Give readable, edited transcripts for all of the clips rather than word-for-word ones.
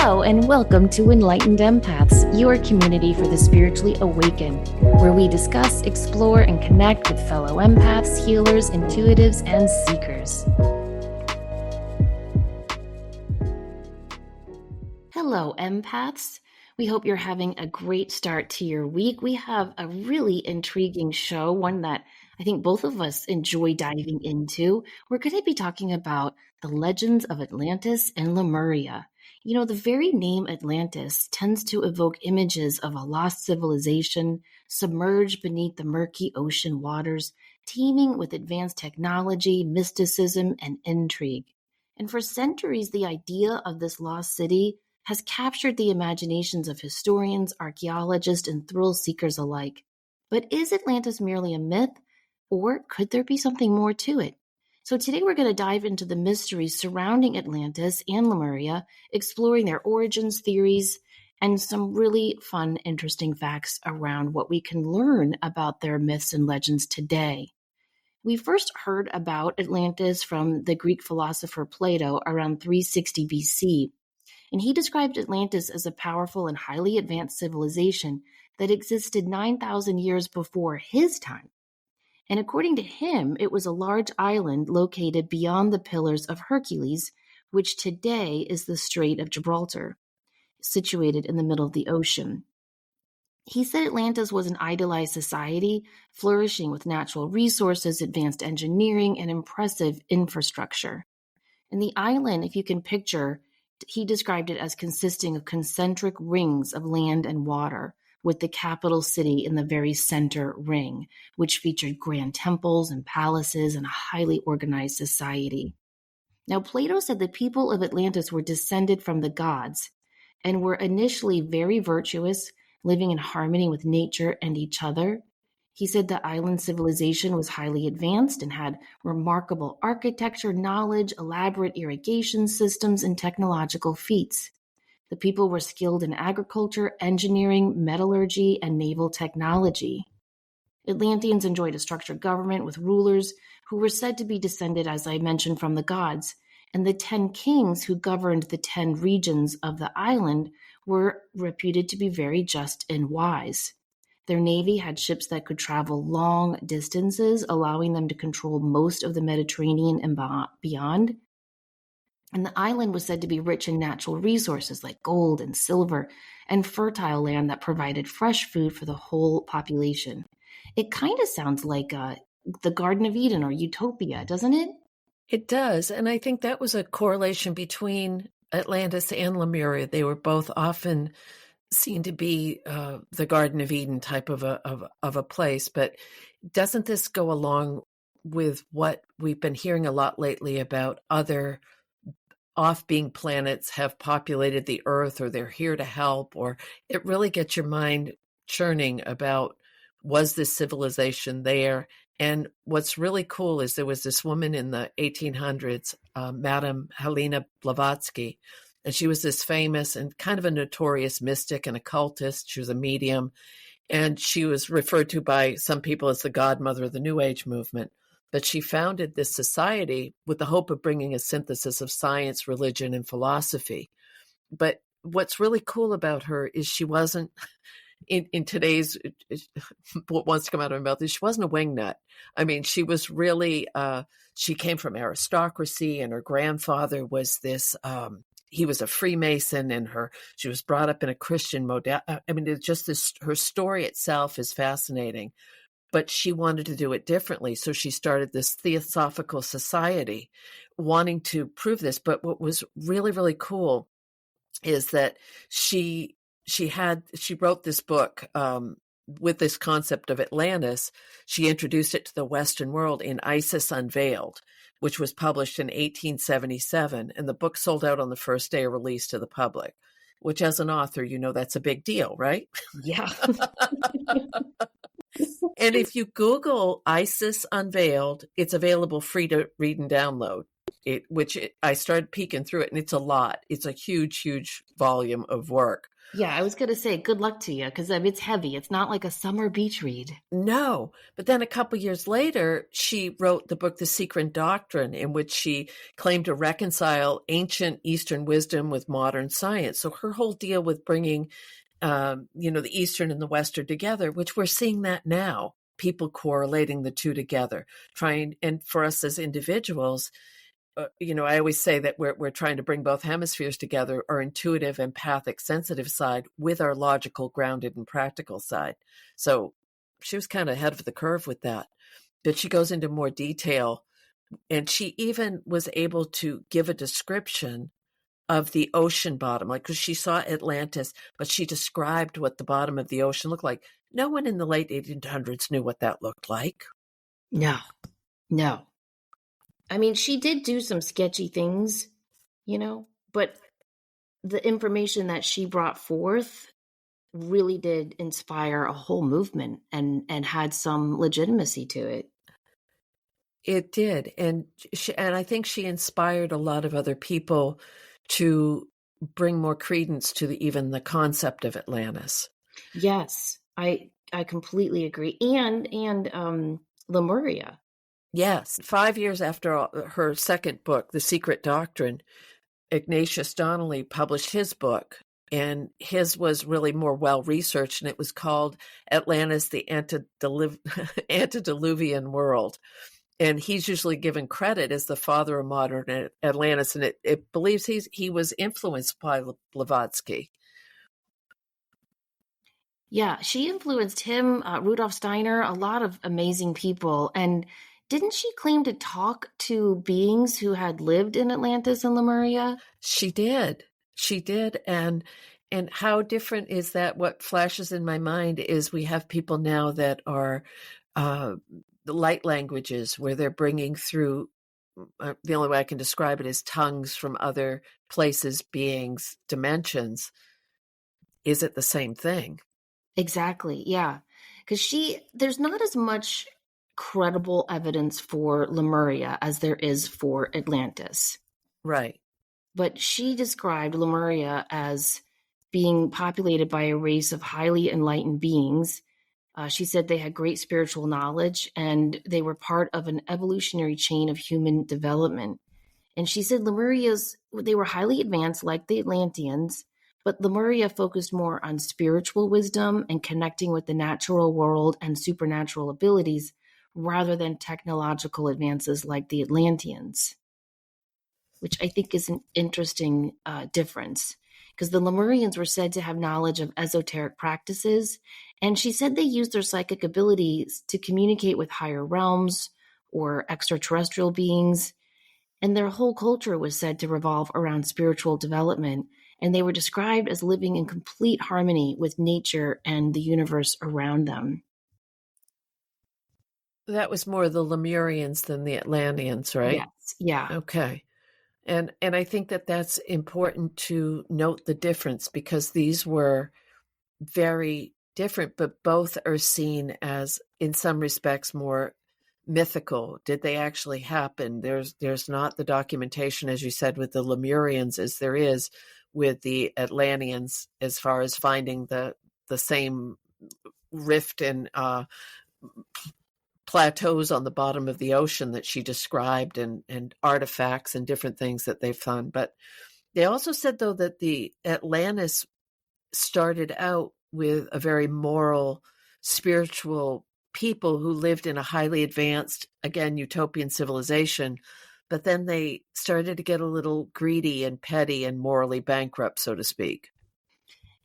Hello and welcome to Enlightened Empaths, your community for the spiritually awakened, where we discuss, explore, and connect with fellow empaths, healers, intuitives, and seekers. Hello, empaths. We hope you're having a great start to your week. We have a really intriguing show, one that I think both of us enjoy diving into. We're going to be talking about the legends of Atlantis and Lemuria. You know, the very name Atlantis tends to evoke images of a lost civilization submerged beneath the murky ocean waters, teeming with advanced technology, mysticism, and intrigue. And for centuries, the idea of this lost city has captured the imaginations of historians, archaeologists, and thrill seekers alike. But is Atlantis merely a myth, or could there be something more to it? So today we're going to dive into the mysteries surrounding Atlantis and Lemuria, exploring their origins, theories, and some really fun, interesting facts around what we can learn about their myths and legends today. We first heard about Atlantis from the Greek philosopher Plato around 360 BC, and he described Atlantis as a powerful and highly advanced civilization that existed 9,000 years before his time. And according to him, it was a large island located beyond the Pillars of Hercules, which today is the Strait of Gibraltar, situated in the middle of the ocean. He said Atlantis was an idealized society, flourishing with natural resources, advanced engineering, and impressive infrastructure. And the island, if you can picture, he described it as consisting of concentric rings of land and water, with the capital city in the very center ring, which featured grand temples and palaces and a highly organized society. Now, Plato said the people of Atlantis were descended from the gods and were initially very virtuous, living in harmony with nature and each other. He said the island civilization was highly advanced and had remarkable architecture, knowledge, elaborate irrigation systems, and technological feats. The people were skilled in agriculture, engineering, metallurgy, and naval technology. Atlanteans enjoyed a structured government with rulers who were said to be descended, as I mentioned, from the gods, and the 10 kings who governed the 10 regions of the island were reputed to be very just and wise. Their navy had ships that could travel long distances, allowing them to control most of the Mediterranean and beyond. And the island was said to be rich in natural resources like gold and silver and fertile land that provided fresh food for the whole population. It kind of sounds like the Garden of Eden or Utopia, doesn't it? It does. And I think that was a correlation between Atlantis and Lemuria. They were both often seen to be the Garden of Eden type of a place. But doesn't this go along with what we've been hearing a lot lately about other off-being planets have populated the Earth, or they're here to help, or it really gets your mind churning about, was this civilization there? And what's really cool is there was this woman in the 1800s, Madame Helena Blavatsky, and she was this famous and kind of a notorious mystic and occultist. She was a medium, and she was referred to by some people as the godmother of the New Age movement. But she founded this society with the hope of bringing a synthesis of science, religion, and philosophy. But what's really cool about her is she wasn't, in today's, what wants to come out of her mouth is she wasn't a wingnut. I mean, she was really, she came from aristocracy, and her grandfather was this, he was a Freemason, and she was brought up in a Christian model. I mean, it's just this, her story itself is fascinating. But she wanted to do it differently. So she started this Theosophical Society wanting to prove this. But what was really, really cool is that she wrote this book with this concept of Atlantis. She introduced it to the Western world in Isis Unveiled, which was published in 1877. And the book sold out on the first day of release to the public, which as an author, you know, that's a big deal, right? Yeah. And if you Google Isis Unveiled, it's available free to read and download. I started peeking through it, and it's a lot. It's a huge, huge volume of work. Yeah, I was going to say good luck to you because it's heavy. It's not like a summer beach read. No, but then a couple years later, she wrote the book The Secret Doctrine, in which she claimed to reconcile ancient Eastern wisdom with modern science. So her whole deal with bringing, the Eastern and the Western together, which we're seeing that now, people correlating the two together, trying, and for us as individuals, I always say that we're trying to bring both hemispheres together, our intuitive, empathic, sensitive side with our logical, grounded, and practical side. So she was kind of ahead of the curve with that. But she goes into more detail, and she even was able to give a description of the ocean bottom, like because she saw Atlantis, but she described what the bottom of the ocean looked like. No one in the late 1800s knew what that looked like. No, no. I mean, she did do some sketchy things, but the information that she brought forth really did inspire a whole movement and had some legitimacy to it. It did, and I think she inspired a lot of other people to bring more credence to even the concept of Atlantis. Yes, I completely agree. And Lemuria. Yes, 5 years after her second book, The Secret Doctrine, Ignatius Donnelly published his book, and his was really more well researched, and it was called Atlantis: The Antediluvian World. And he's usually given credit as the father of modern Atlantis, and it believes he was influenced by Blavatsky. Yeah, she influenced him, Rudolf Steiner, a lot of amazing people. And didn't she claim to talk to beings who had lived in Atlantis and Lemuria? She did. She did. And how different is that? What flashes in my mind is we have people now that are the light languages, where they're bringing through, the only way I can describe it is tongues from other places, beings, dimensions. Is it the same thing? Exactly. Yeah. Because there's not as much credible evidence for Lemuria as there is for Atlantis. Right. But she described Lemuria as being populated by a race of highly enlightened beings. She said they had great spiritual knowledge and they were part of an evolutionary chain of human development. And she said they were highly advanced like the Atlanteans, but Lemuria focused more on spiritual wisdom and connecting with the natural world and supernatural abilities rather than technological advances like the Atlanteans, which I think is an interesting difference because the Lemurians were said to have knowledge of esoteric practices. And she said they used their psychic abilities to communicate with higher realms or extraterrestrial beings. And their whole culture was said to revolve around spiritual development. And they were described as living in complete harmony with nature and the universe around them. That was more the Lemurians than the Atlanteans, right? Yes. Yeah. Okay. And I think that that's important to note the difference, because these were very different, but both are seen as, in some respects, more mythical. Did they actually happen? There's not the documentation, as you said, with the Lemurians as there is with the Atlanteans, as far as finding the same rift and plateaus on the bottom of the ocean that she described, and artifacts and different things that they found. But they also said, though, that the Atlantis started out with a very moral, spiritual people who lived in a highly advanced, again, utopian civilization. But then they started to get a little greedy and petty and morally bankrupt, so to speak.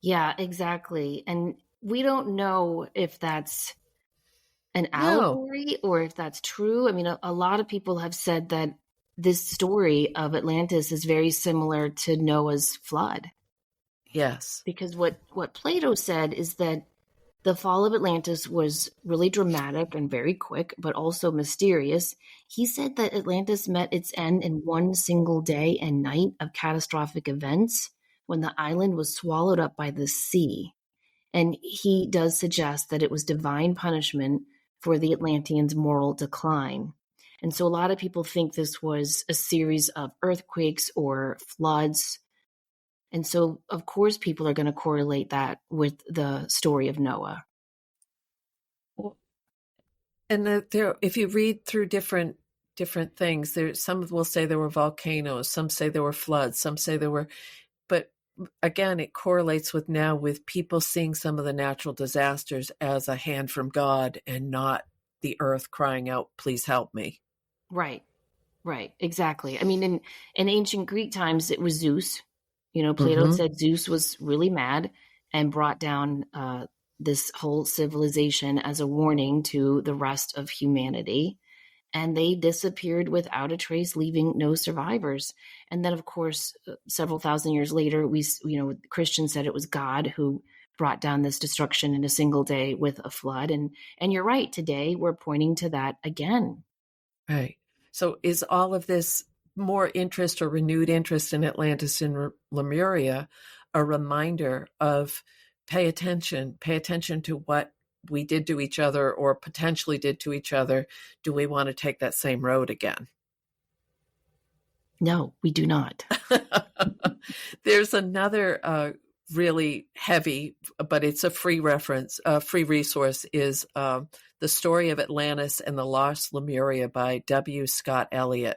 Yeah, exactly. And we don't know if that's an No. allegory or if that's true. I mean, a lot of people have said that this story of Atlantis is very similar to Noah's flood. Yes. Because what Plato said is that the fall of Atlantis was really dramatic and very quick, but also mysterious. He said that Atlantis met its end in one single day and night of catastrophic events when the island was swallowed up by the sea. And he does suggest that it was divine punishment for the Atlanteans' moral decline. And so a lot of people think this was a series of earthquakes or floods. And so, of course, people are going to correlate that with the story of Noah. Well, and there, if you read through different things, there some will say there were volcanoes, some say there were floods, some say there were, but again, it correlates with now with people seeing some of the natural disasters as a hand from God and not the earth crying out, "Please help me." Right. Right. Exactly. I mean, in ancient Greek times, it was Zeus. Plato Mm-hmm. said Zeus was really mad and brought down this whole civilization as a warning to the rest of humanity. And they disappeared without a trace, leaving no survivors. And then, of course, several thousand years later, Christians said it was God who brought down this destruction in a single day with a flood. And you're right. Today, we're pointing to that again. Right. So is all of this more interest or renewed interest in Atlantis and Lemuria a reminder of pay attention to what we did to each other or potentially did to each other? Do we want to take that same road again? No, we do not. There's another really heavy, but it's a free reference, a free resource is The Story of Atlantis and the Lost Lemuria by W. Scott-Elliott.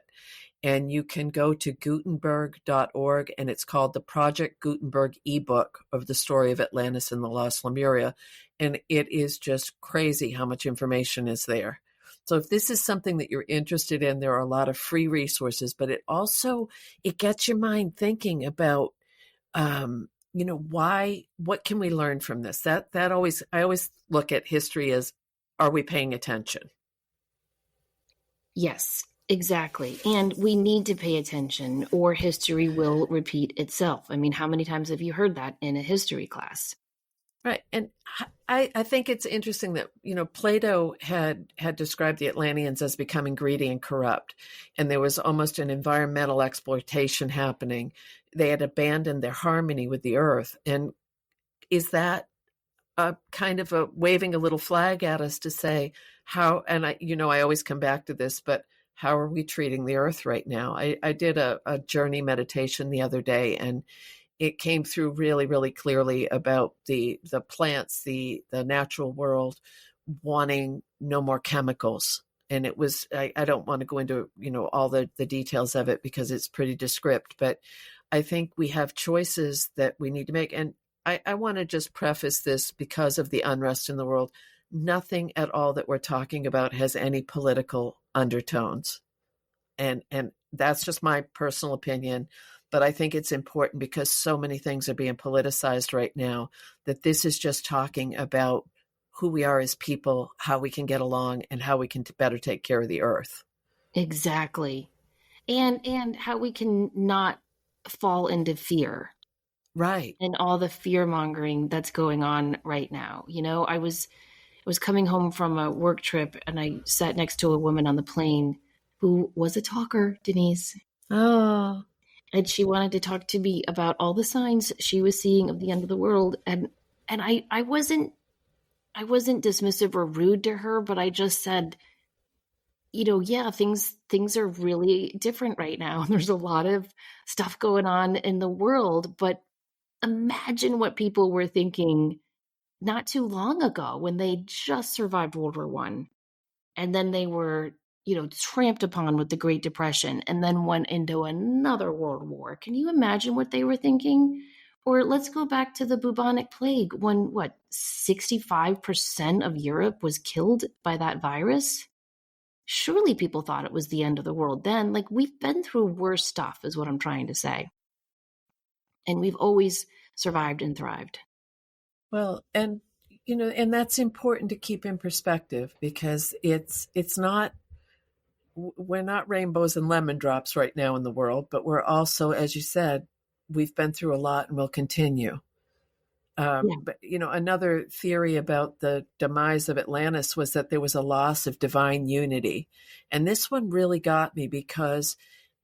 And you can go to Gutenberg.org, and it's called the Project Gutenberg eBook of the Story of Atlantis and the Lost Lemuria. And it is just crazy how much information is there. So if this is something that you're interested in, there are a lot of free resources, but it gets your mind thinking about, what can we learn from this? I always look at history as, are we paying attention? Yes, exactly. And we need to pay attention or history will repeat itself. I mean, how many times have you heard that in a history class? Right. And I think it's interesting that, Plato had described the Atlanteans as becoming greedy and corrupt, and there was almost an environmental exploitation happening. They had abandoned their harmony with the earth. And is that a kind of a waving a little flag at us to say how, and I always come back to this, but how are we treating the earth right now? I did a journey meditation the other day, and it came through really, really clearly about the plants, the natural world wanting no more chemicals. And it was, I don't want to go into, all the details of it because it's pretty descriptive, but I think we have choices that we need to make. And I want to just preface this because of the unrest in the world. Nothing at all that we're talking about has any political undertones. And that's just my personal opinion. But I think it's important because so many things are being politicized right now that this is just talking about who we are as people, how we can get along, and how we can better take care of the earth. Exactly. And how we can not fall into fear Right. and all the fear mongering that's going on right now. I was coming home from a work trip and I sat next to a woman on the plane who was a talker, Denise. Oh, And she wanted to talk to me about all the signs she was seeing of the end of the world. And I wasn't dismissive or rude to her, but I just said, yeah, things are really different right now. There's a lot of stuff going on in the world, but imagine what people were thinking not too long ago when they just survived World War One, and then they were, tramped upon with the Great Depression, and then went into another world war. Can you imagine what they were thinking? Or let's go back to the bubonic plague when 65% of Europe was killed by that virus. Surely people thought it was the end of the world then. Like, we've been through worse stuff, is what I'm trying to say. And we've always survived and thrived. well, and that's important to keep in perspective because it's not, we're not rainbows and lemon drops right now in the world, but we're also, as you said, we've been through a lot and will continue. Yeah. But another theory about the demise of Atlantis was that there was a loss of divine unity, and this one really got me because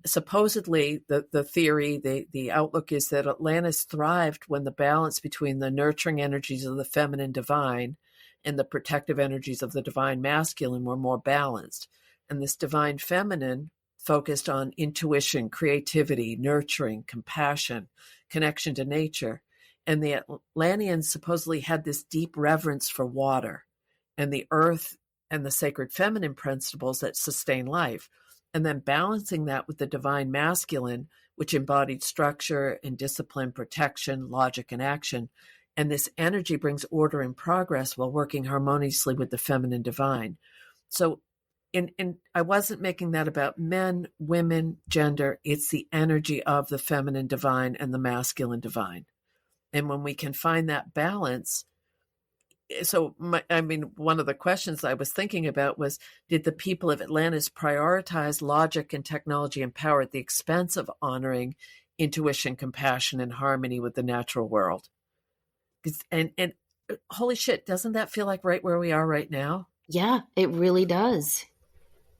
supposedly the theory, the outlook is that Atlantis thrived when the balance between the nurturing energies of the feminine divine and the protective energies of the divine masculine were more balanced, and this divine feminine focused on intuition, creativity, nurturing, compassion, connection to nature. And the Atlanteans supposedly had this deep reverence for water and the earth and the sacred feminine principles that sustain life. And then balancing that with the divine masculine, which embodied structure and discipline, protection, logic, and action. And this energy brings order and progress while working harmoniously with the feminine divine. So I wasn't making that about men, women, gender. It's the energy of the feminine divine and the masculine divine. And when we can find that balance, so one of the questions I was thinking about was, did the people of Atlantis prioritize logic and technology and power at the expense of honoring intuition, compassion, and harmony with the natural world? And holy shit, doesn't that feel like right where we are right now? Yeah, it really does.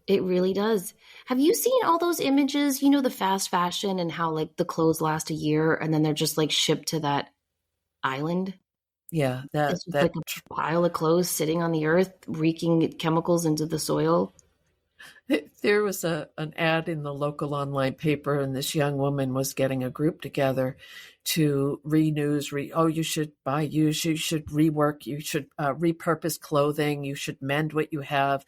It really does. Have you seen all those images, the fast fashion and how like the clothes last a year and then they're just like shipped to that island? Yeah, It's just like a pile of clothes sitting on the earth, reeking chemicals into the soil. There was an ad in the local online paper, and this young woman was getting a group together to you should buy you should rework, you should repurpose clothing, you should mend what you have.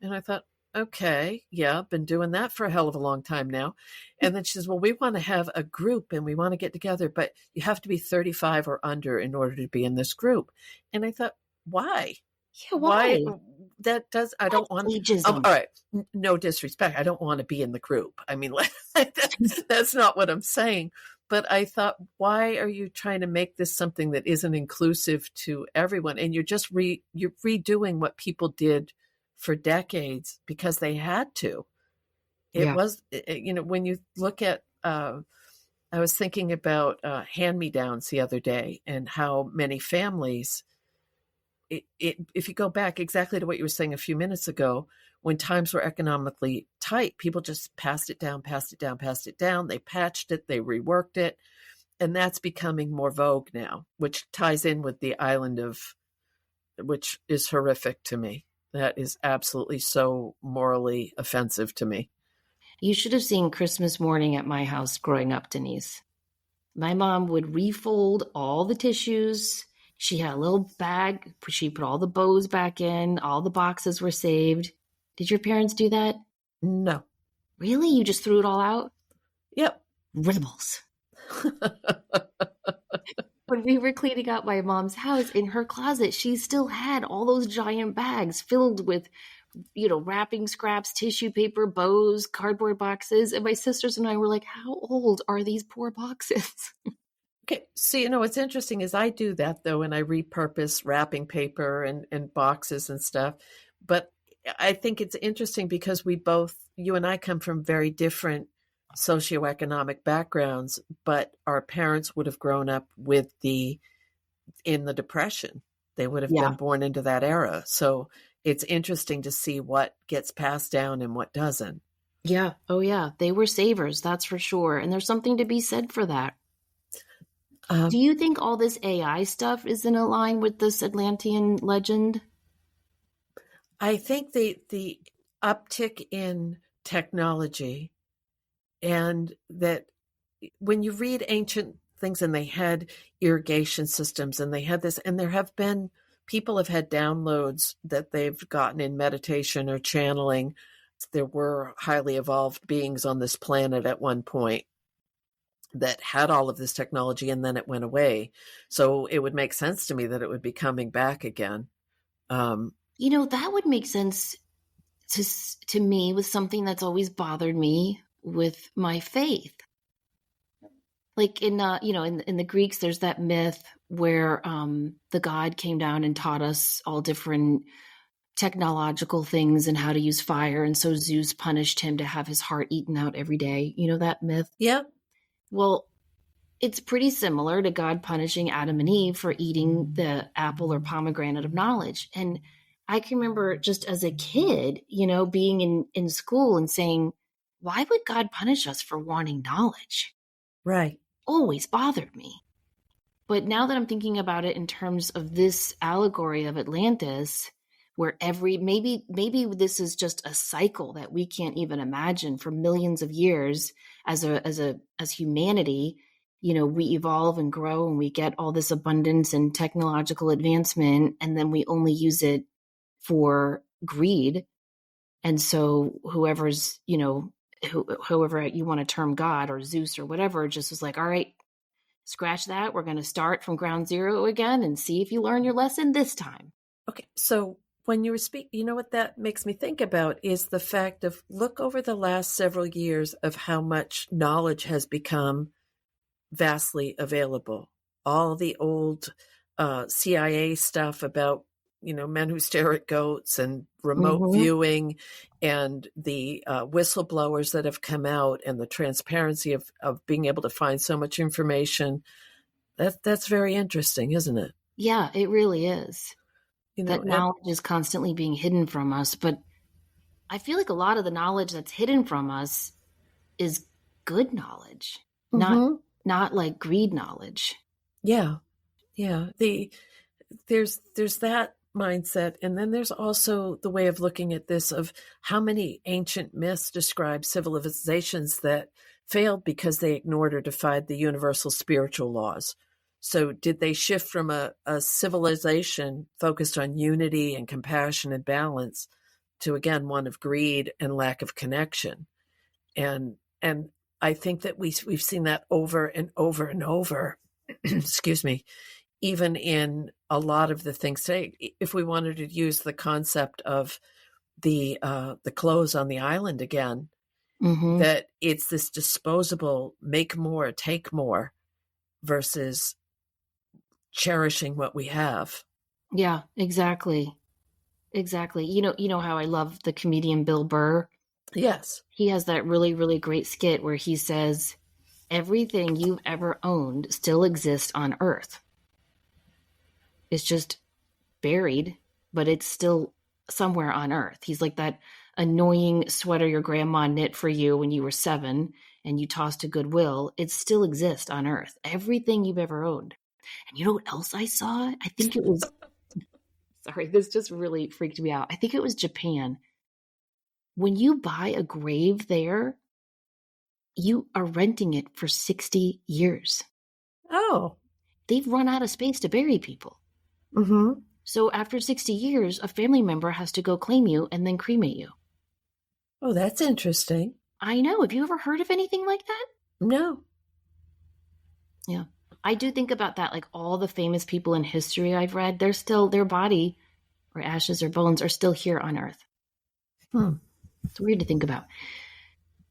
And I thought, okay, yeah, I've been doing that for a hell of a long time now. And then she says, well, we want to have a group and we want to get together, but you have to be 35 or under in order to be in this group. And I thought, why? Yeah, why? That does, I don't want ageism. All right, no disrespect. I don't want to be in the group. I mean, that's not what I'm saying. But I thought, why are you trying to make this something that isn't inclusive to everyone? And you're just you're redoing what people did for decades because they had to. It was, when you look at, I was thinking about hand-me-downs the other day and how many families, if you go back exactly to what you were saying a few minutes ago, when times were economically tight, people just passed it down. They patched it, they reworked it. And that's becoming more vogue now, which ties in with the island which is horrific to me. That is absolutely so morally offensive to me. You should have seen Christmas morning at my house growing up, Denise. My mom would refold all the tissues. She had a little bag. She put all the bows back in. All the boxes were saved. Did your parents do that? No. Really? You just threw it all out? Yep. Rebels. When we were cleaning out my mom's house, in her closet, she still had all those giant bags filled with, wrapping scraps, tissue paper, bows, cardboard boxes. And my sisters and I were like, how old are these poor boxes? Okay. See, what's interesting is I do that, though, and I repurpose wrapping paper and boxes and stuff. But I think it's interesting because you and I come from very different socioeconomic backgrounds, but our parents would have grown up in the Depression. They would have been born into that era. So it's interesting to see what gets passed down and what doesn't. Yeah. Oh, yeah. They were savers, that's for sure. And there's something to be said for that. Do you think all this AI stuff is in line with this Atlantean legend? I think the uptick in technology, and that when you read ancient things and they had irrigation systems and they had this, and people have had downloads that they've gotten in meditation or channeling. There were highly evolved beings on this planet at one point that had all of this technology, and then it went away. So it would make sense to me that it would be coming back again. That would make sense to me with something that's always bothered me with my faith. Like in the Greeks, there's that myth where the god came down and taught us all different technological things and how to use fire. And so Zeus punished him to have his heart eaten out every day. You know that myth? Yeah. Well, it's pretty similar to God punishing Adam and Eve for eating the apple or pomegranate of knowledge. And I can remember just as a kid, being in school and saying, why would God punish us for wanting knowledge? Right. Always bothered me. But now that I'm thinking about it in terms of this allegory of Atlantis, where maybe this is just a cycle that we can't even imagine for millions of years as humanity, we evolve and grow and we get all this abundance and technological advancement, and then we only use it for greed. And so whoever's, whoever you want to term God or Zeus or whatever, just was like, all right, scratch that. We're going to start from ground zero again and see if you learn your lesson this time. Okay. So when you were speaking, what that makes me think about is the fact of look over the last several years of how much knowledge has become vastly available. All the old CIA stuff about, men who stare at goats and remote viewing and the whistleblowers that have come out and the transparency of being able to find so much information. That's very interesting, isn't it? Yeah, it really is. That And knowledge is constantly being hidden from us. But I feel like a lot of the knowledge that's hidden from us is good knowledge, not like greed knowledge. Yeah. There's that mindset, and then there's also the way of looking at this of how many ancient myths describe civilizations that failed because they ignored or defied the universal spiritual laws. So did they shift from a civilization focused on unity and compassion and balance to, again, one of greed and lack of connection? And I think that we've seen that over and over and over, excuse me, even in a lot of the things today. If we wanted to use the concept of the clothes on the island again, that it's this disposable, make more, take more, versus cherishing what we have. Yeah, exactly. Exactly. You know how I love the comedian Bill Burr? Yes. He has that really, really great skit where he says, everything you've ever owned still exists on Earth. It's just buried, but it's still somewhere on Earth. He's like that annoying sweater your grandma knit for you when you were 7 and you tossed to Goodwill. It still exists on Earth. Everything you've ever owned. And you know what else I saw? I think it was, sorry, this just really freaked me out. I think it was Japan. When you buy a grave there, you are renting it for 60 years. Oh. They've run out of space to bury people. So after 60 years, a family member has to go claim you and then cremate you. Oh, that's interesting. I know. Have you ever heard of anything like that? No. Yeah. I do think about that. Like all the famous people in history I've read, they're still, their body or ashes or bones are still here on Earth. It's weird to think about.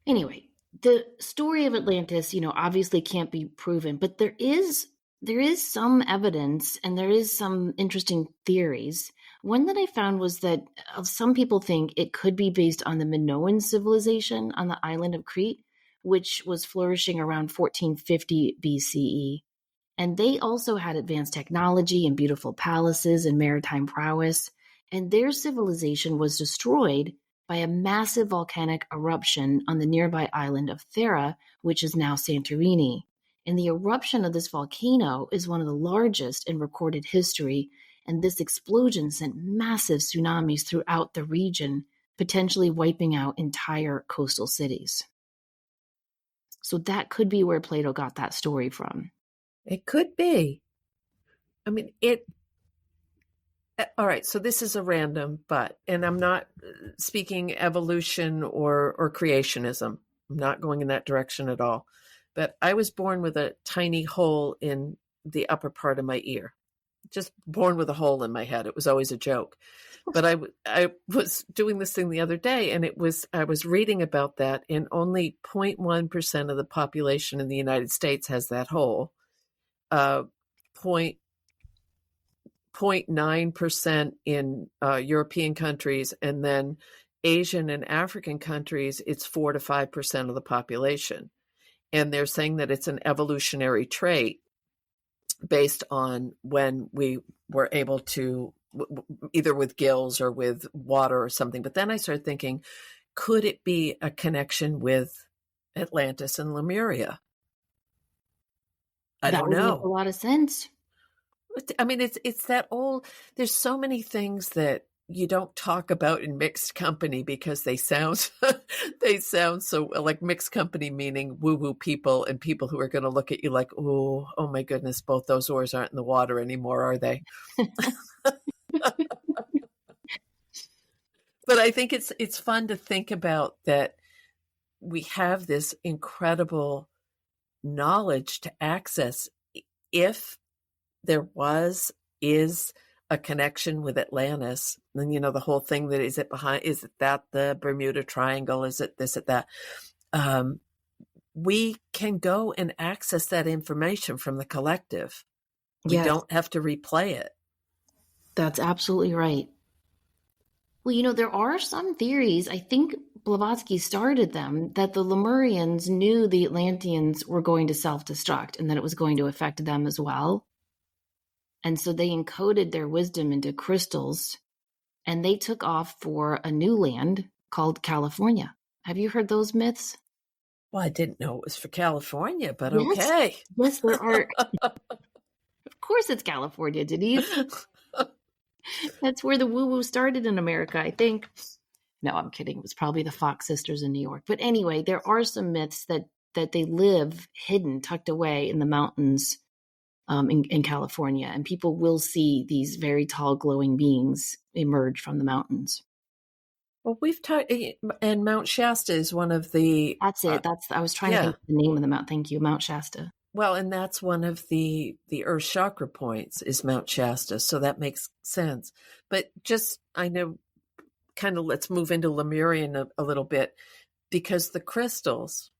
Anyway, the story of Atlantis, obviously can't be proven, but there is some evidence and there is some interesting theories. One that I found was that some people think it could be based on the Minoan civilization on the island of Crete, which was flourishing around 1450 BCE. And they also had advanced technology and beautiful palaces and maritime prowess. And their civilization was destroyed by a massive volcanic eruption on the nearby island of Thera, which is now Santorini. And the eruption of this volcano is one of the largest in recorded history, and this explosion sent massive tsunamis throughout the region, potentially wiping out entire coastal cities. So that could be where Plato got that story from. It could be. I mean, all right, so this is a random but, and I'm not speaking evolution or creationism. I'm not going in that direction at all. But I was born with a tiny hole in the upper part of my ear. Just born with a hole in my head. It was always a joke. But I was doing this thing the other day, and I was reading about that, and only 0.1% of the population in the United States has that hole. 0.9% in European countries, and then Asian and African countries, it's 4 to 5% of the population. And they're saying that it's an evolutionary trait based on when we were able to, either with gills or with water or something. But then I started thinking, could it be a connection with Atlantis and Lemuria? I don't know. That would make a lot of sense. I mean, it's that old, there's so many things that you don't talk about in mixed company because they sound they sound so like mixed company, meaning woo-woo people and people who are going to look at you like, oh my goodness, both those oars aren't in the water anymore, are they? But I think it's fun to think about that we have this incredible knowledge to access if there is a connection with Atlantis. And the whole thing that is it behind, is it that the Bermuda Triangle? Is it this, at that? We can go and access that information from the collective. We Yes, don't have to replay it. that's absolutely right. Well, there are some theories, I think Blavatsky started them, that the Lemurians knew the Atlanteans were going to self-destruct and that it was going to affect them as well. And so they encoded their wisdom into crystals and they took off for a new land called California. Have you heard those myths? Well, I didn't know it was for California, but Yes. okay. Yes, there are. Of course it's California, Denise. That's where the woo-woo started in America, I think. No, I'm kidding. It was probably the Fox sisters in New York. But anyway, there are some myths that they live hidden, tucked away in the mountains in California. And people will see these very tall, glowing beings emerge from the mountains. Well, we've talked, and Mount Shasta is one of the. That's it. I was trying to think of the name of the mountain. Thank you, Mount Shasta. Well, and that's one of the Earth chakra points is Mount Shasta, so that makes sense. But just, I know, kind of let's move into Lemurian a little bit, because the crystals,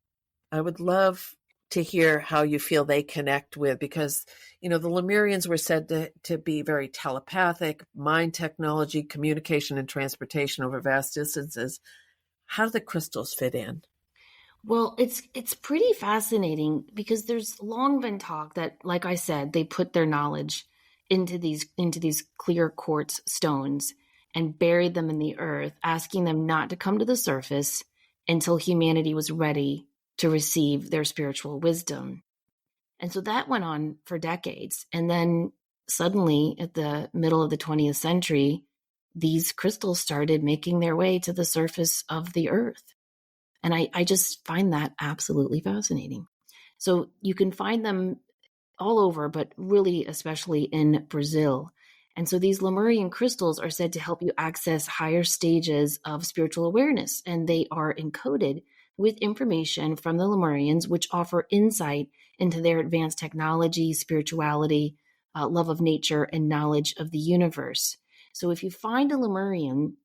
I would love to hear how you feel they connect with, because, the Lemurians were said to be very telepathic, mind technology, communication and transportation over vast distances. How do the crystals fit in? Well, it's pretty fascinating because there's long been talk that, like I said, they put their knowledge into these clear quartz stones and buried them in the earth, asking them not to come to the surface until humanity was ready to receive their spiritual wisdom. And so that went on for decades. And then suddenly, at the middle of the 20th century, these crystals started making their way to the surface of the earth. And I just find that absolutely fascinating. So you can find them all over, but really especially in Brazil. And so these Lemurian crystals are said to help you access higher stages of spiritual awareness. And they are encoded with information from the Lemurians, which offer insight into their advanced technology, spirituality, love of nature, and knowledge of the universe. So if you find a Lemurian,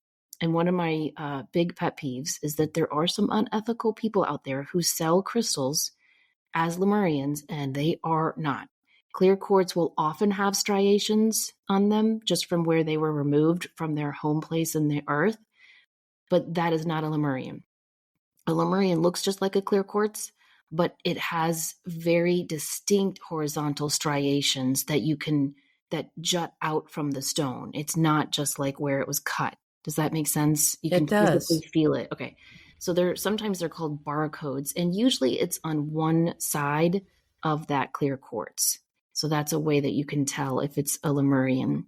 and one of my big pet peeves is that there are some unethical people out there who sell crystals as Lemurians, and they are not. Clear quartz will often have striations on them just from where they were removed from their home place in the earth, but that is not a Lemurian. A Lemurian looks just like a clear quartz, but it has very distinct horizontal striations that jut out from the stone. It's not just like where it was cut. Does that make sense? You can physically feel it. Okay. So sometimes they're called barcodes, and usually it's on one side of that clear quartz. So that's a way that you can tell if it's a Lemurian.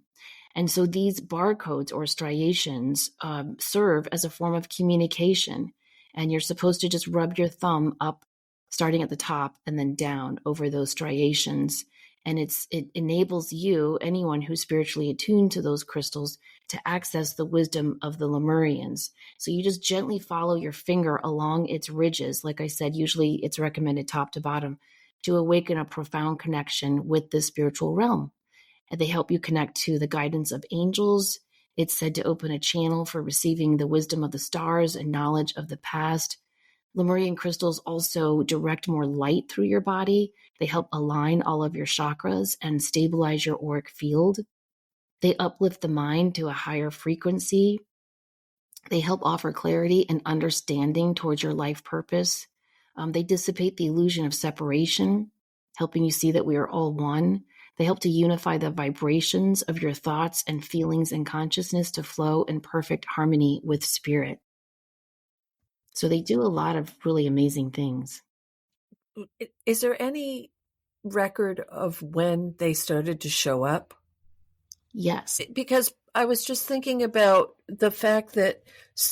And so these barcodes or striations serve as a form of communication. And you're supposed to just rub your thumb up, starting at the top and then down over those striations. And it enables you, anyone who's spiritually attuned to those crystals, to access the wisdom of the Lemurians. So you just gently follow your finger along its ridges. Like I said, usually it's recommended top to bottom to awaken a profound connection with the spiritual realm. And they help you connect to the guidance of angels. It's said to open a channel for receiving the wisdom of the stars and knowledge of the past. Lemurian crystals also direct more light through your body. They help align all of your chakras and stabilize your auric field. They uplift the mind to a higher frequency. They help offer clarity and understanding towards your life purpose. They dissipate the illusion of separation, helping you see that we are all one. They help to unify the vibrations of your thoughts and feelings and consciousness to flow in perfect harmony with spirit. So they do a lot of really amazing things. Is there any record of when they started to show up? Yes. Because I was just thinking about the fact that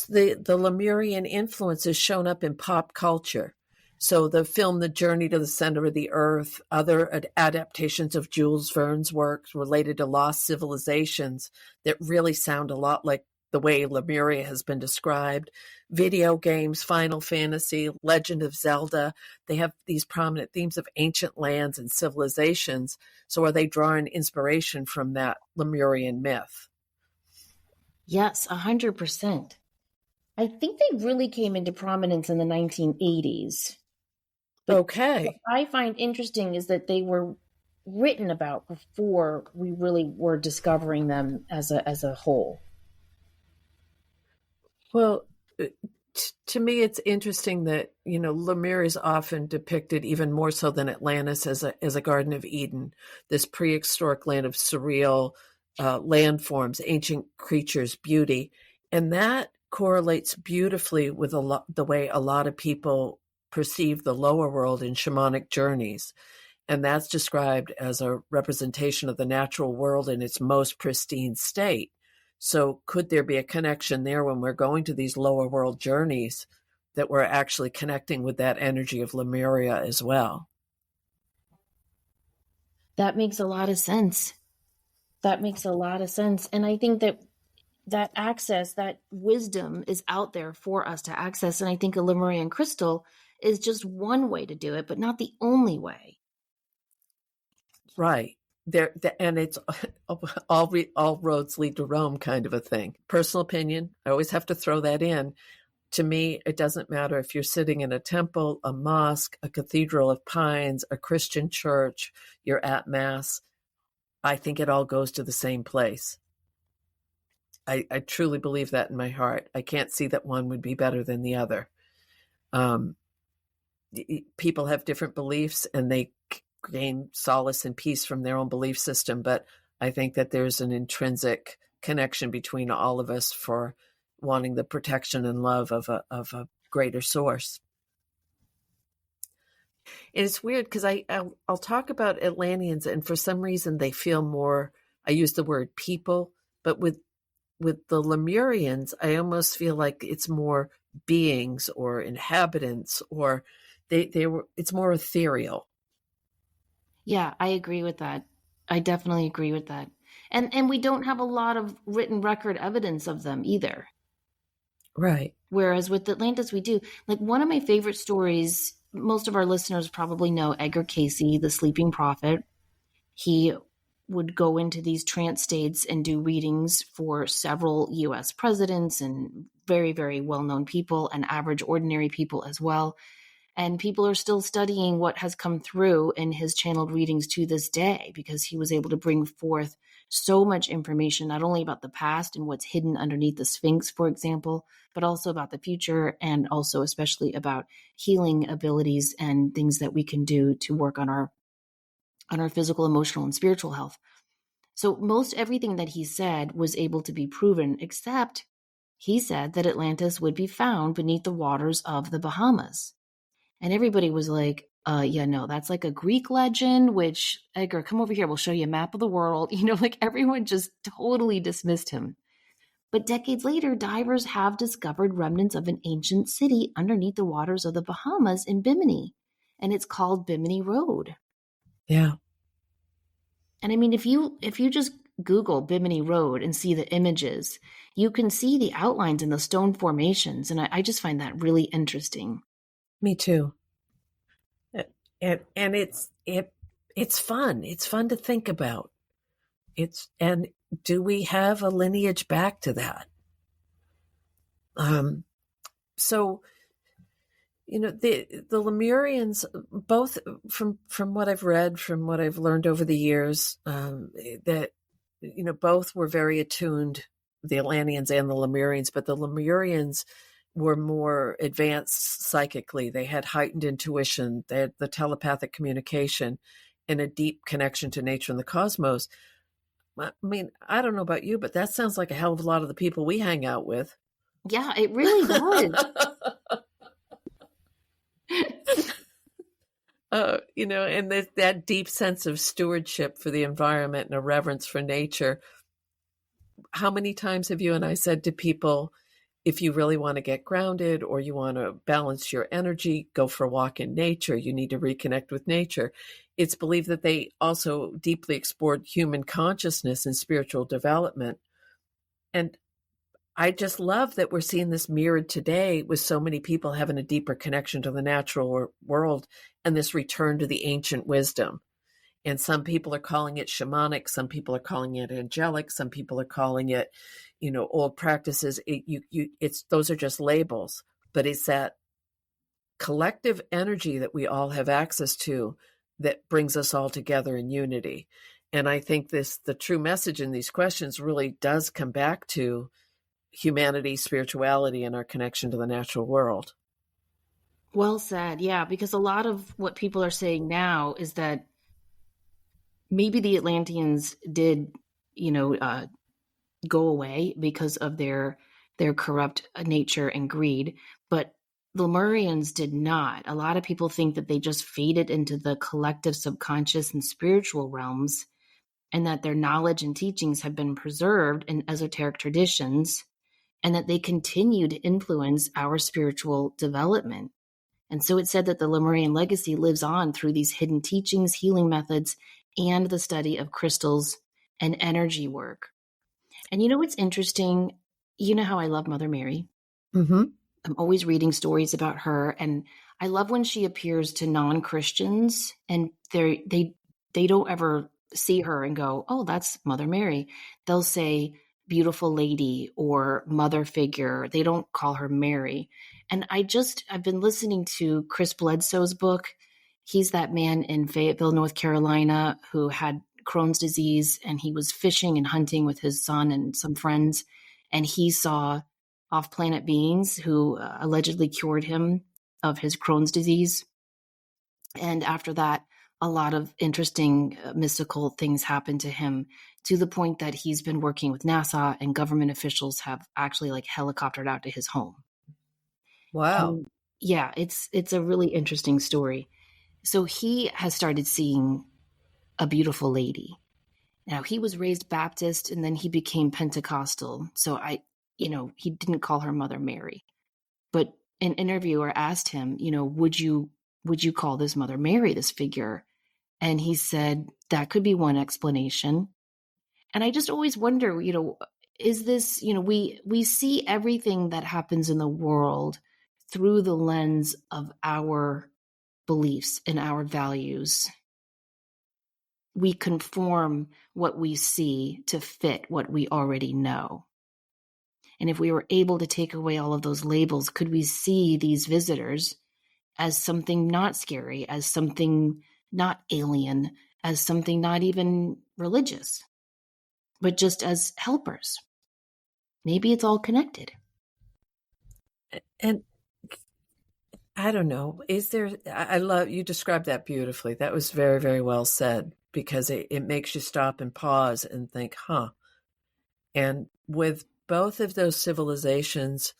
the Lemurian influence has shown up in pop culture. So the film The Journey to the Center of the Earth, other adaptations of Jules Verne's works related to lost civilizations that really sound a lot like the way Lemuria has been described. Video games, Final Fantasy, Legend of Zelda, they have these prominent themes of ancient lands and civilizations. So are they drawing inspiration from that Lemurian myth? Yes, 100%. I think they really came into prominence in the 1980s. But what Okay. I find interesting is that they were written about before we really were discovering them as a whole. Well, to me, it's interesting that, Lemuria is often depicted even more so than Atlantis as a Garden of Eden, this prehistoric land of surreal landforms, ancient creatures, beauty. And that correlates beautifully with the way a lot of people perceive the lower world in shamanic journeys. And that's described as a representation of the natural world in its most pristine state. So, could there be a connection there when we're going to these lower world journeys that we're actually connecting with that energy of Lemuria as well? That makes a lot of sense. That makes a lot of sense. And I think that that access, that wisdom is out there for us to access. And I think a Lemurian crystal is just one way to do it, but not the only way. Right. And it's all roads lead to Rome kind of a thing. Personal opinion, I always have to throw that in. To me, it doesn't matter if you're sitting in a temple, a mosque, a cathedral of pines, a Christian church, you're at mass. I think it all goes to the same place. I truly believe that in my heart. I can't see that one would be better than the other. Um, People have different beliefs and they gain solace and peace from their own belief system, but I think that there's an intrinsic connection between all of us for wanting the protection and love of a greater source. And it's weird because I'll talk about Atlanteans, and for some reason they feel more. I use the word people, but with the Lemurians, I almost feel like it's more beings or inhabitants, or they were. It's more ethereal. Yeah, I agree with that. I definitely agree with that. And we don't have a lot of written record evidence of them either. Right. Whereas with Atlantis, we do. Like one of my favorite stories, most of our listeners probably know Edgar Casey, the sleeping prophet. He would go into these trance states and do readings for several US presidents and very, very well known people and average ordinary people as well. And people are still studying what has come through in his channeled readings to this day because he was able to bring forth so much information, not only about the past and what's hidden underneath the Sphinx, for example, but also about the future and also especially about healing abilities and things that we can do to work on our physical, emotional, and spiritual health. So most everything that he said was able to be proven, except he said that Atlantis would be found beneath the waters of the Bahamas. And everybody was like, yeah, no, that's like a Greek legend, which, Edgar, come over here. We'll show you a map of the world. Like everyone just totally dismissed him. But decades later, divers have discovered remnants of an ancient city underneath the waters of the Bahamas in Bimini. And it's called Bimini Road. Yeah. And I mean, if you just Google Bimini Road and see the images, you can see the outlines in the stone formations. And I just find that really interesting. Me too. And it's fun. It's fun to think about. And do we have a lineage back to that? So the Lemurians, both from what I've read, from what I've learned over the years, that both were very attuned, the Atlanteans and the Lemurians, but the Lemurians were more advanced psychically. They had heightened intuition, they had the telepathic communication, and a deep connection to nature and the cosmos. I mean, I don't know about you, but that sounds like a hell of a lot of the people we hang out with. Yeah, it really does. And that deep sense of stewardship for the environment and a reverence for nature. how many times have you and I said to people, if you really want to get grounded or you want to balance your energy, go for a walk in nature. You need to reconnect with nature. It's believed that they also deeply explored human consciousness and spiritual development. And I just love that we're seeing this mirrored today with so many people having a deeper connection to the natural world and this return to the ancient wisdom. And some people are calling it shamanic, some people are calling it angelic, some people are calling it, old practices. It's those are just labels, but it's that collective energy that we all have access to that brings us all together in unity. And I think the true message in these questions really does come back to humanity, spirituality, and our connection to the natural world. Well said. Yeah, because a lot of what people are saying now is that maybe the Atlanteans did, go away because of their corrupt nature and greed, but the Lemurians did not. A lot of people think that they just faded into the collective subconscious and spiritual realms, and that their knowledge and teachings have been preserved in esoteric traditions, and that they continue to influence our spiritual development. And so it's said that the Lemurian legacy lives on through these hidden teachings, healing methods, and the study of crystals and energy work. And what's interesting? You know how I love Mother Mary. Mm-hmm. I'm always reading stories about her, and I love when she appears to non-Christians, and they don't ever see her and go, "Oh, that's Mother Mary." They'll say beautiful lady or mother figure. They don't call her Mary. And I've been listening to Chris Bledsoe's book. He's that man in Fayetteville, North Carolina, who had Crohn's disease, and he was fishing and hunting with his son and some friends, and he saw off-planet beings who allegedly cured him of his Crohn's disease. And after that, a lot of interesting mystical things happened to him, to the point that he's been working with NASA, and government officials have actually helicoptered out to his home. Wow. And yeah, it's a really interesting story. So he has started seeing a beautiful lady. Now, he was raised Baptist and then he became Pentecostal. So he didn't call her Mother Mary. But an interviewer asked him, would you call this Mother Mary, this figure? And he said that could be one explanation. And I just always wonder, is this, we see everything that happens in the world through the lens of our beliefs and our values. We conform what we see to fit what we already know. And if we were able to take away all of those labels, could we see these visitors as something not scary, as something not alien, as something not even religious, but just as helpers? Maybe it's all connected. And I don't know, I love, you described that beautifully. That was very, very well said, because it makes you stop and pause and think, And with both of those civilizations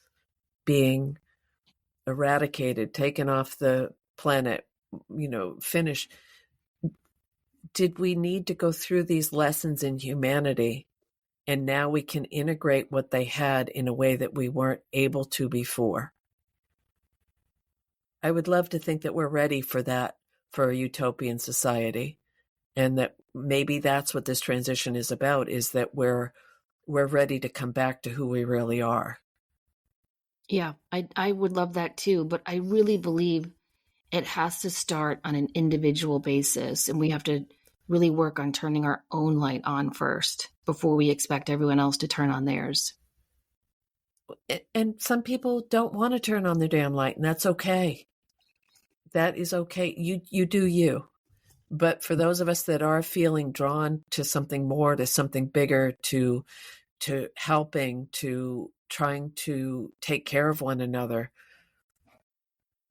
being eradicated, taken off the planet, finished, did we need to go through these lessons in humanity? And now we can integrate what they had in a way that we weren't able to before. I would love to think that we're ready for that, for a utopian society. And that maybe that's what this transition is about, is that we're ready to come back to who we really are. Yeah, I would love that too. But I really believe it has to start on an individual basis. And we have to really work on turning our own light on first before we expect everyone else to turn on theirs. And some people don't want to turn on their damn light, and that's okay. That is okay. You do you. But for those of us that are feeling drawn to something more, to something bigger, to helping, to trying to take care of one another,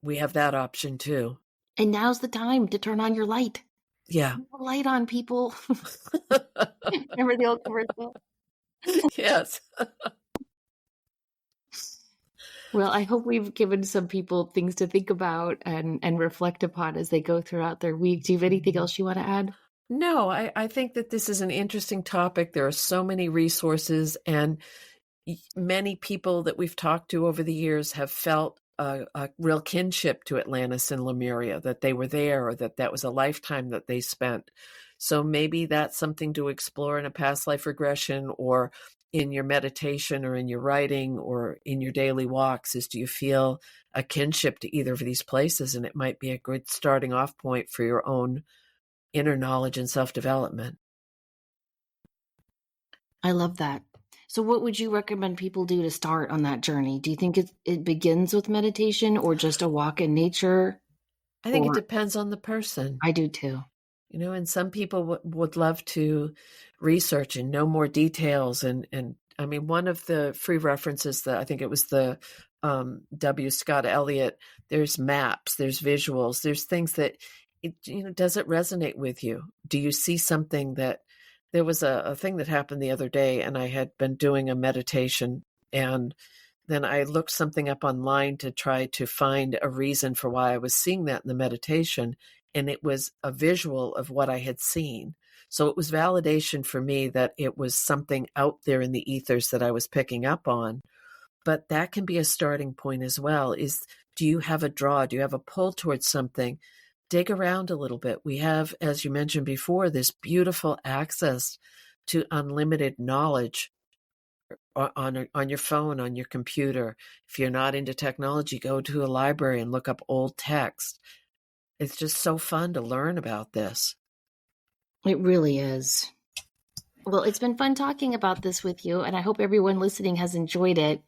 we have that option too. And now's the time to turn on your light. Yeah. Light on, people. Remember the old commercial? Yes. Well, I hope we've given some people things to think about and reflect upon as they go throughout their week. Do you have anything else you want to add? No, I think that this is an interesting topic. There are so many resources, and many people that we've talked to over the years have felt a real kinship to Atlantis and Lemuria, that they were there or that that was a lifetime that they spent. So maybe that's something to explore in a past life regression or in your meditation or in your writing or in your daily walks is, do you feel a kinship to either of these places? And it might be a good starting off point for your own inner knowledge and self-development. I love that. So what would you recommend people do to start on that journey? Do you think it begins with meditation or just a walk in nature? I think it Or depends on the person. I do too. And some people would love to research and know more details. And I mean, one of the free references that I think it was the W. Scott-Elliott, there's maps, there's visuals, there's things that, does it resonate with you? Do you see something that, there was a thing that happened the other day, and I had been doing a meditation, and then I looked something up online to try to find a reason for why I was seeing that in the meditation. And it was a visual of what I had seen. So it was validation for me that it was something out there in the ethers that I was picking up on. But that can be a starting point as well. Do you have a draw? Do you have a pull towards something? Dig around a little bit. We have, as you mentioned before, this beautiful access to unlimited knowledge on your phone, on your computer. If you're not into technology, go to a library and look up old text. It's just so fun to learn about this. It really is. Well, it's been fun talking about this with you, and I hope everyone listening has enjoyed it.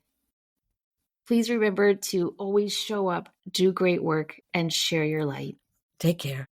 Please remember to always show up, do great work, and share your light. Take care.